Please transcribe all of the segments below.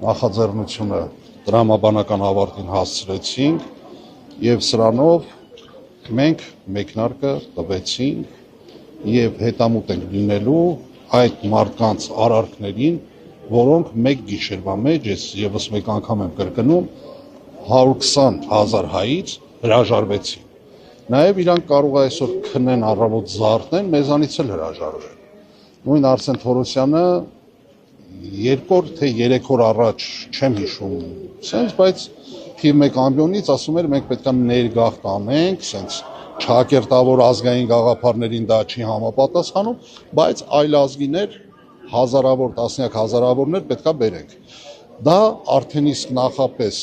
նախաձեռնությունը դրամաբանական ավարտին հասցրեցինք եւ սրանով մենք մեկնարկը տվեցինք եւ հետամուտ ենք լինելու այդ մարդկանց արարքներին, որոնք մեկ գիշերվա մեջ եւս մեկ անգամ եմ կրկնում 120,000 հայից հրաժարվեցին։ Նաեւ իրանք կարող է այսօր քնեն առավոտ զարթնեն, մեզանից էլ հրաժարվել։ Նույն Արսեն Թորոսյանը 2 օր թե 3 օր առաջ չեմ հիշում, սենց, բայց թիվ 1 ամբիոնից ասում էր մենք պետք է ներգաղթ անենք, սենց չակերտավոր ազգային գաղափարներին դա չի համապատասխանում, բայց այլ ազգիներ հազարավոր, տասնյակ հազարավորներ պետք է բերենք։ Դա արդեն իսկ նախապես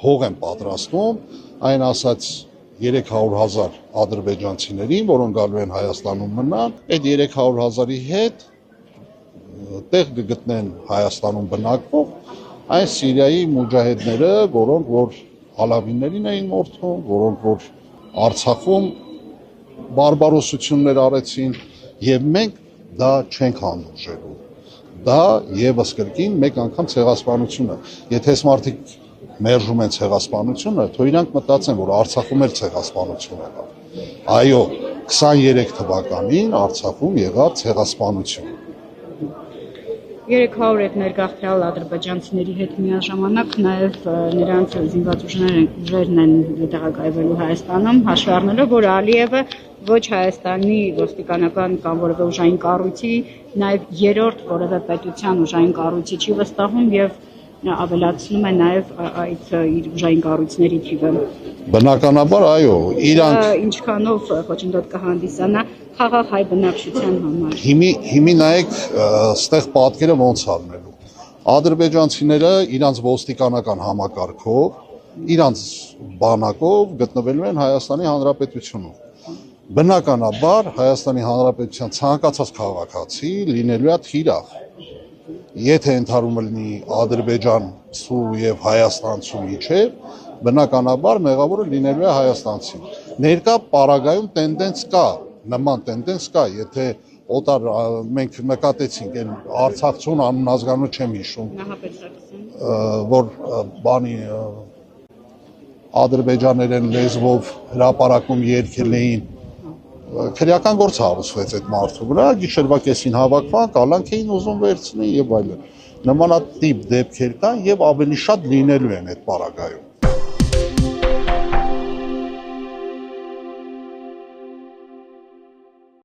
հող են պատրաստում, այն ասած 300,000 ադրբեջանցիներին, որոնք գալու են Հայաստանում մնան, այդ 300,000-ի հետ տեղ կգտնեն Հայաստանում բնակվող այն Սիրիայի մուջահեդները, որոնք որ ալավիներին էին մորթում, որոնք որ Արցախում բարբարոսություններ արեցին, եւ մենք դա չենք հանդուրժելու։ Դա եւս կրկին մեկ անգամ ցեղասպանություն է։ Եթե այս մարդիկ մերժում են ցեղասպանությունը, թող իրանք մտածեն, որ Արցախում էլ ցեղասպանություն եղավ։ Այո, 23 թվականին Արցախում եղավ ցեղասպանություն։ 300 այդ ներգաղթյալ ադրբեջանցիների հետ միաժամանակ նաև նրանց զինված ուժերն են տեղակայվելու Հայաստանում, հաշվի առնելով, որ Ալիևը ոչ Հայաստանի ոստիկանական կամ որևէ ուժային կառույցի, նաև երրորդ որևէ պետության ուժային կառույցի չի վստահում եւ ավելացնում է նաև այդ իր ուժային կառույցների թիվը։ Բնականաբար, այո, իրանք ինչքանով խոչընդոտ կհանդիսանա խաղաղ հայ բնակչության համար։ Հիմի նայեք, ստեղ պատկերը ոնց առնելու։ Ադրբեջանցիները իրանց ոստիկանական համակարգով, իրանց բանակով գտնվելու են Հայաստանի Հանրապետությունում։ Բնականաբար Հայաստանի Հանրապետության ցանկացած քաղաքացի լինելու է թիրախ։ Եթե ընդհանրում լինի ադրբեջանցու եւ հայաստանցու միջեւ, բնականաբար մեղավորը լինելու է հայաստանցի։ Ներկա պարագայում տենդենս կա, նման տենդենս կա, եթե օտար մենք նկատեցինք այն Արցախցուն անուն ազգանունը չեմ հիշում, որ բանի ադրբեջաներեն լեզվով հրապարակում երգել էին, քրեական գործ հարուցվեց այդ մարդու վրա, գիշերվա կեսին հավաքվան, կալանք էին ուզում վերցնեն եւ այլն։ Նմանատիպ դեպքեր կան եւ ավելի շատ լինելու են այդ պարագայում։